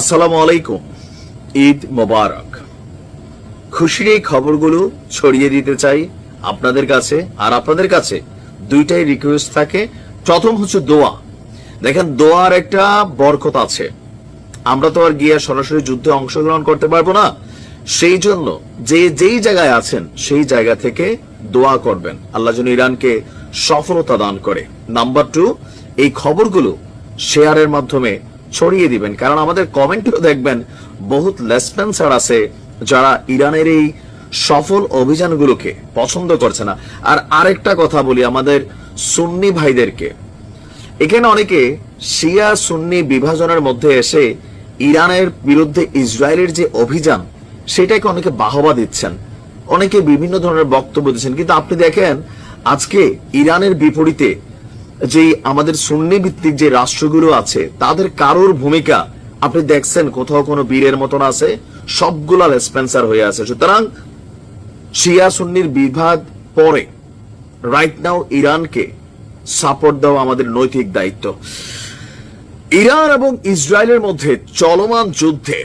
আসসালামু আলাইকুম। ঈদ মোবারক। খুশির এই খবরগুলো ছড়িয়ে দিতে চাই আপনাদের কাছে, আর আপনাদের কাছে দুইটাই রিকোয়েস্ট থাকে। প্রথম হচ্ছে দোয়া। দেখেন, দোয়ার একটা বরকত আছে। আমরা তো আর গিয়ে সরাসরি যুদ্ধে অংশগ্রহণ করতে পারবো না, সেই জন্য যেই জায়গায় আছেন সেই জায়গা থেকে দোয়া করবেন, আল্লাহ যেন ইরানকে সফলতা দান করে। নাম্বার 2, এই খবরগুলো শেয়ারের মাধ্যমে ছড়িয়ে দিবেন, কারণ আমাদের কমেন্টেও দেখবেন বহুত লেসপেন্সার আছে যারা ইরানের এই সফল অভিযানগুলোকে পছন্দ করছে না। আর আরেকটা কথা বলি আমাদের সুন্নি ভাইদেরকে, এখানে অনেকে শিয়া সুন্নি বিভাজনের মধ্যে এসে ইরানের বিরুদ্ধে ইসরায়েলের যে অভিযান সেটাকে অনেকে বাহবা দিচ্ছেন, অনেকে বিভিন্ন ধরনের বক্তব্য দিচ্ছেন। কিন্তু আপনি দেখেন আজকে ইরানের বিপরীতে যে আমাদের সুন্নি ভিত্তিক যে রাষ্ট্রগুলো আছে তাদের কারোর ভূমিকা আপনি দেখছেন কোথাও কোনো বীরের মতন আছে? সবগুলা লেসপেন্সার হয়ে আছে। সুতরাং শিয়া সুন্নির বিভাদ পরে রাইট নাও ইরানকে সাপোর্ট দেওয়া আমাদের নৈতিক দায়িত্ব। ইরান এবং ইসরায়েলের মধ্যে চলমান যুদ্ধে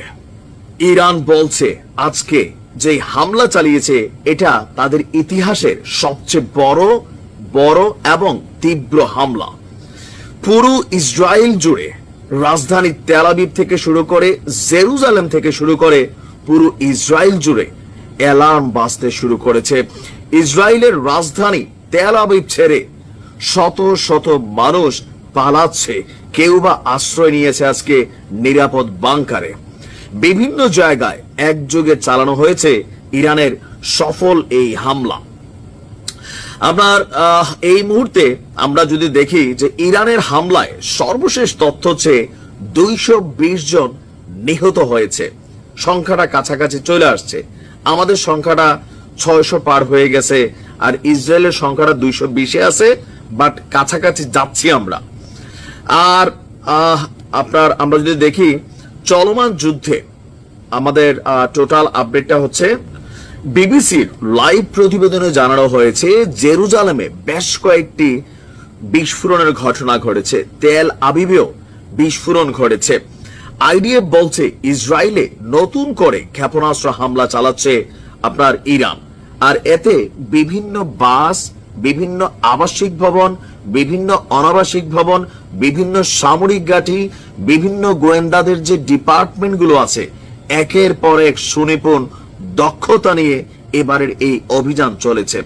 ইরান বলছে আজকে যে হামলা চালিয়েছে এটা তাদের ইতিহাসের সবচেয়ে বড় এবং তীব্র হামলা। পুরো ইসরায়েল জুড়ে রাজধানী তেল আবিব থেকে শুরু করে জেরুজালেম থেকে শুরু করে পুরো ইসরায়েল জুড়ে অ্যালার্ম বাজতে শুরু করেছে। ইসরায়েলের রাজধানী তেল আবিব ছেড়ে শত শত মানুষ পালাচ্ছে, কেউ বা আশ্রয় নিয়েছে আজকে নিরাপদ বাংকারে। বিভিন্ন জায়গায় একযোগে চালানো হয়েছে ইরানের সফল এই হামলা। আপনার এই মুহূর্তে আমরা যদি দেখি যে ইরানের হামলায় সর্বশেষ তথ্য হচ্ছে 220 জন নিহত হয়েছে। সংখ্যাটা কাছাকাছি চলে আসছে, আমাদের সংখ্যাটা 600 পার হয়ে গেছে, আর ইসরায়েলের সংখ্যাটা 220-এ আছে, বাট কাছাকাছি যাচ্ছি আমরা। আর আমরা যদি দেখি চলমান যুদ্ধে আমাদের টোটাল আপডেটটা হচ্ছে বিবিসির লাইভ প্রতিবেদনে জানানো হয়েছে জেরুজালেমে বেশ কয়েকটি বিস্ফোরণের ঘটনা ঘটেছে, তেল আবিবেও বিস্ফোরণ ঘটেছে। আইডিএফ বলছে ইসরায়েলে নতুন করে ক্ষেপণাস্ত্র হামলা চালাচ্ছে আপনার ইরান, আর এতে বিভিন্ন বাস, বিভিন্ন আবাসিক ভবন, বিভিন্ন অনাবাসিক ভবন, বিভিন্ন সামরিক ঘাঁটি, বিভিন্ন গোয়েন্দাদের যে ডিপার্টমেন্টগুলো আছে একের পর এক সুনিপুণ দক্ষতা নিয়ে এবারের এই অভিযান চলেছে।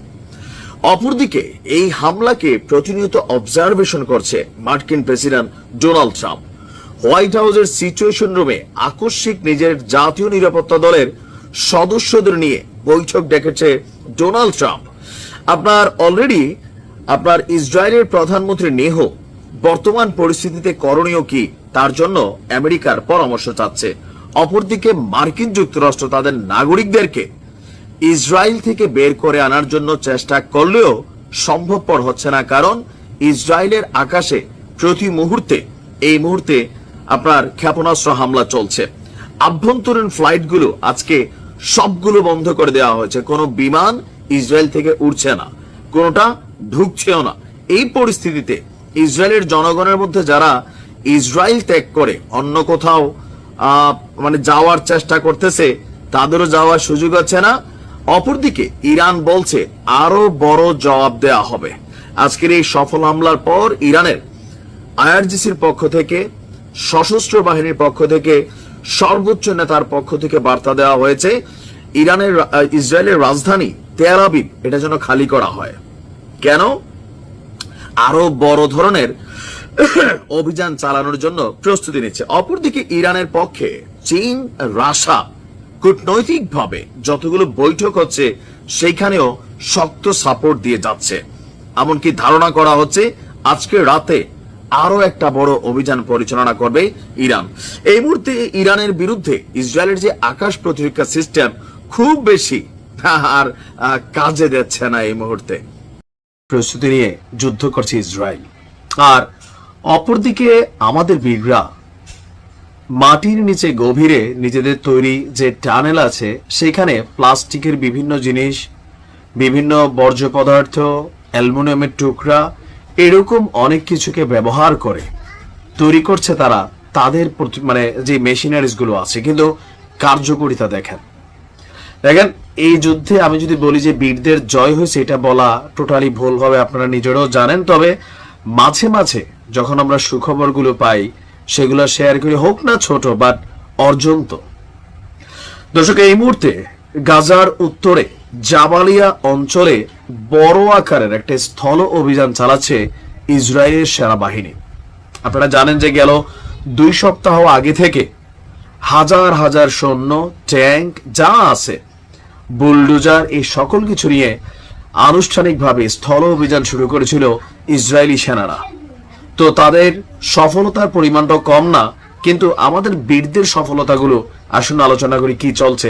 অপরদিকে এই হামলাকে প্রতিনিয়ত অবজারভেশন করছে মার্কিন প্রেসিডেন্ট ডোনাল্ড ট্রাম্প। হোয়াইট হাউসের সিচুয়েশন রুমে আকস্মিক নিজের জাতীয় নিরাপত্তা দলের সদস্যদের নিয়ে বৈঠক ডেকেছে ডোনাল্ড ট্রাম্প। অলরেডি ইসরায়েলের প্রধানমন্ত্রী নেহ বর্তমান পরিস্থিতিতে করণীয় কি তার জন্য আমেরিকার পরামর্শ চাচ্ছে। অপরদিকে মার্কিন যুক্তরাষ্ট্র তাদের নাগরিকদেরকে ইসরায়েল থেকে বের করে আনার জন্য চেষ্টা করলেও সম্ভবপর হচ্ছে না, কারণ ইসরায়েলের আকাশে প্রতি মুহূর্তে এই মুহূর্তে ক্ষেপণাস্ত্র হামলা চলছে। আভ্যন্তরীণ ফ্লাইটগুলো আজকে সবগুলো বন্ধ করে দেওয়া হয়েছে, কোনো বিমান ইসরায়েল থেকে উড়ছে না, কোনোটা ঢুকছেও না। এই পরিস্থিতিতে ইসরায়েলের জনগণের মধ্যে যারা ইসরায়েল ত্যাগ করে অন্য কোথাও যাওয়ার চেষ্টা করতেছে তাদেরও যাওয়ার সুযোগ আছে না। অপরদিকে ইরান বলছে আরো বড় জবাব দেওয়া হবে। আজকের এই সফল হামলার পর ইরানের আইআরজিসির পক্ষ থেকে, সশস্ত্র বাহিনীর পক্ষ থেকে, সর্বোচ্চ নেতার পক্ষ থেকে বার্তা দেওয়া হয়েছে ইসরায়েলের রাজধানী তেল আবিব এটা যেন খালি করা হয়। কেন? আরো বড় ধরনের অভিযান চালানোর জন্য প্রস্তুতি নিচ্ছে। অপরদিকে ইরানের পক্ষে চীন, রাশিয়া কূটনৈতিকভাবে যতগুলো বৈঠক হচ্ছে সেইখানেও শক্ত সাপোর্ট দিয়ে যাচ্ছে। এমনকি ধারণা করা হচ্ছে আজকে রাতে আরো একটা বড় অভিযান পরিচালনা করবে ইরান। এই মুহূর্তে ইরানের বিরুদ্ধে ইসরায়েলের যে আকাশ প্রতিরক্ষা সিস্টেম খুব বেশি আর কাজে দিচ্ছে না। এই মুহূর্তে প্রস্তুতি নিয়ে যুদ্ধ করছে ইসরায়েল। আর অপরদিকে আমাদের বীররা মাটির নিচে গভীরে নিজেদের তৈরি যে টানেল আছে সেখানে প্লাস্টিকের বিভিন্ন জিনিস, বিভিন্ন বর্জ্য পদার্থ, অ্যালুমিনিয়ামের টুকরা, এরকম অনেক কিছুকে ব্যবহার করে তৈরি করছে তারা তাদের মানে যে মেশিনারিজ গুলো আছে, কিন্তু কার্যকরিতা দেখেন। দেখেন এই যুদ্ধে আমি যদি বলি যে বীরদের জয় হয়েছে, এটা বলা টোটালি ভুল হবে, আপনারা নিজেরাও জানেন। তবে মাঝে মাঝে যখন আমরা সুখবরগুলো পাই সেগুলো শেয়ার করি, হোক না ছোট, বাট অর্জন তো। দর্শক, এই মুহূর্তে গাজার উত্তরে জাবালিয়া অঞ্চলে বড় আকারের একটা স্থল অভিযান চালাচ্ছে ইসরায়েলের সেনাবাহিনী। আপনারা জানেন যে গেল 2 সপ্তাহ আগে থেকে হাজার হাজার সৈন্য, ট্যাঙ্ক যা আছে, বুলডোজার, এই সকল কিছু নিয়ে আনুষ্ঠানিকভাবে স্থল অভিযান শুরু করেছিল ইসরায়েলি সেনারা। তো তাদের সফলতার পরিমাণটাও কম না, কিন্তু আমাদের বীরদের সফলতাগুলো আসুন আলোচনা করি কি চলছে।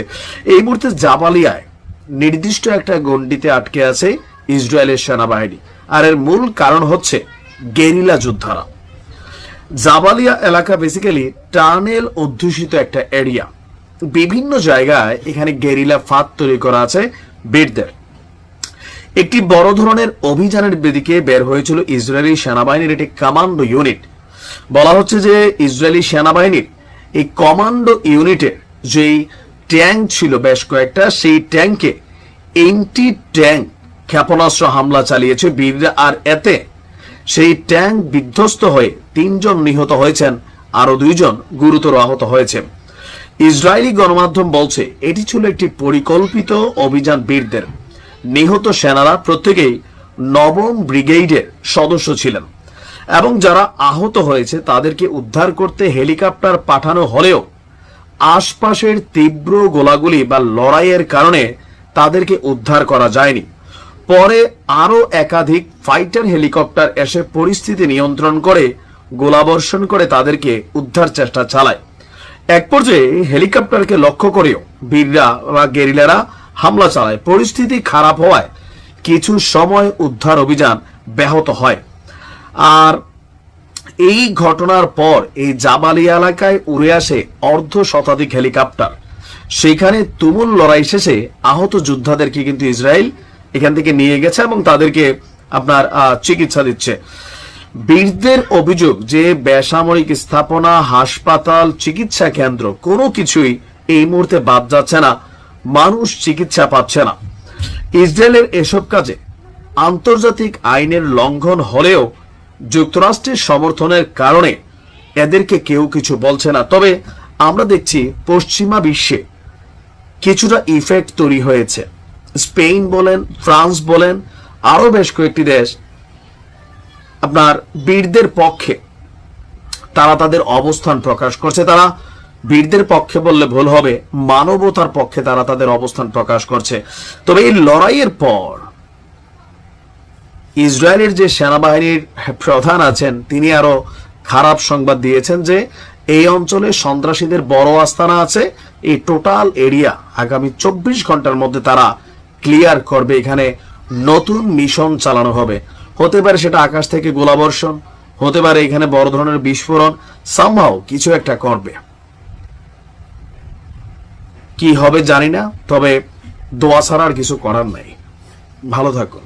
এই মুহূর্তে জাবালিয়ায় নির্দিষ্ট একটা গণ্ডিতে আটকে আছে ইসরায়েলের সেনাবাহিনী, আর এর মূল কারণ হচ্ছে গেরিলা যোদ্ধারা। জাবালিয়া এলাকা বেসিক্যালি টানেল অধ্যুষিত একটা এরিয়া, বিভিন্ন জায়গায় এখানে গেরিলা ফাঁদ তৈরি করা আছে বীরদের। একটি বড় ধরনের অভিযানের দিকে বের হয়েছিল ইসরায়েলি সেনাবাহিনীর একটি কমান্ডো ইউনিট। বলা হচ্ছে যে ইসরায়েলি সেনাবাহিনীর এই কমান্ডো ইউনিটের যেই ট্যাঙ্ক ছিল বেশ কয়েকটা, সেই ট্যাঙ্কে এন্টি ট্যাঙ্ক ক্ষেপণাস্ত্র হামলা চালিয়েছে বীররা, আর এতে সেই ট্যাঙ্ক বিধ্বস্ত হয়ে 3 জন নিহত হয়েছেন, আরো 2 জন গুরুতর আহত হয়েছে। ইসরায়েলি গণমাধ্যম বলছে এটি ছিল একটি পরিকল্পিত অভিযান বীরদের। নিহত সেনারা প্রত্যেকেই 9ম ব্রিগেডের সদস্য ছিলেন, এবং যারা আহত হয়েছে তাদেরকে উদ্ধার করতে হেলিকপ্টার পাঠানো হলেও আশপাশের তীব্র গোলাগুলি বা লড়াইয়ের কারণে তাদেরকে উদ্ধার করা যায়নি। পরে আরো একাধিক ফাইটার হেলিকপ্টার এসে পরিস্থিতি নিয়ন্ত্রণ করে গোলাবর্ষণ করে তাদেরকে উদ্ধার চেষ্টা চালায়। এক পর্যায়ে হেলিকপ্টারকে লক্ষ্য করেও বীররা বা গেরিলারা হামলা চালায়। পরিস্থিতি খারাপ হওয়ায় কিছু সময় উদ্ধার অভিযান ব্যাহত হয়। আর এই ঘটনার পর এই জাবালিয়া এলাকায় উড়ে আসে 1/2 শতাধিক হেলিকপ্টার। সেখানে তুমুল লড়াই শেষে আহত যোদ্ধাদেরকে কিন্তু ইসরায়েল এখান থেকে নিয়ে গেছে এবং তাদেরকে আপনার চিকিৎসা দিচ্ছে। বীরদের অভিযোগ যে বেসামরিক স্থাপনা, হাসপাতাল, চিকিৎসা কেন্দ্র কোনো কিছুই এই মুহূর্তে বাদ যাচ্ছে না, মানুষ চিকিৎসা পাচ্ছে না। ইসরায়েলের এসব কাজে আন্তর্জাতিক আইনের লঙ্ঘন হলেও যুক্তরাষ্ট্রের সমর্থনের কারণে এদেরকে কেউ কিছু বলছে না। তবে আমরা দেখছি পশ্চিমা বিশ্বে কিছুটা ইফেক্ট তৈরি হয়েছে। স্পেন বলেন, ফ্রান্স বলেন, আরো বেশ কয়েকটি দেশ আপনার বীরদের পক্ষে তারা তাদের অবস্থান প্রকাশ করছে। তারা বীরদের পক্ষে বললে ভুল হবে, মানবতার পক্ষে তারা তাদের অবস্থান প্রকাশ করছে। তবে এই লড়াইয়ের পর ইসরায়েলের যে সেনাবাহিনীর প্রধান আছেন তিনি আরো খারাপ সংবাদ দিয়েছেন যে এই অঞ্চলে সন্ত্রাসীদের বড় আস্তানা আছে। এই টোটাল এরিয়া আগামী 24 ঘন্টার মধ্যে তারা ক্লিয়ার করবে। এখানে নতুন মিশন চালানো হবে। হতে পারে সেটা আকাশ থেকে গোলাবর্ষণ, হতে পারে এখানে বড় ধরনের বিস্ফোরণ, সামহাও কিছু একটা করবে। কি হবে জানি না, তবে দোয়া ছাড়া আর কিছু করার নাই। ভালো থাকুন।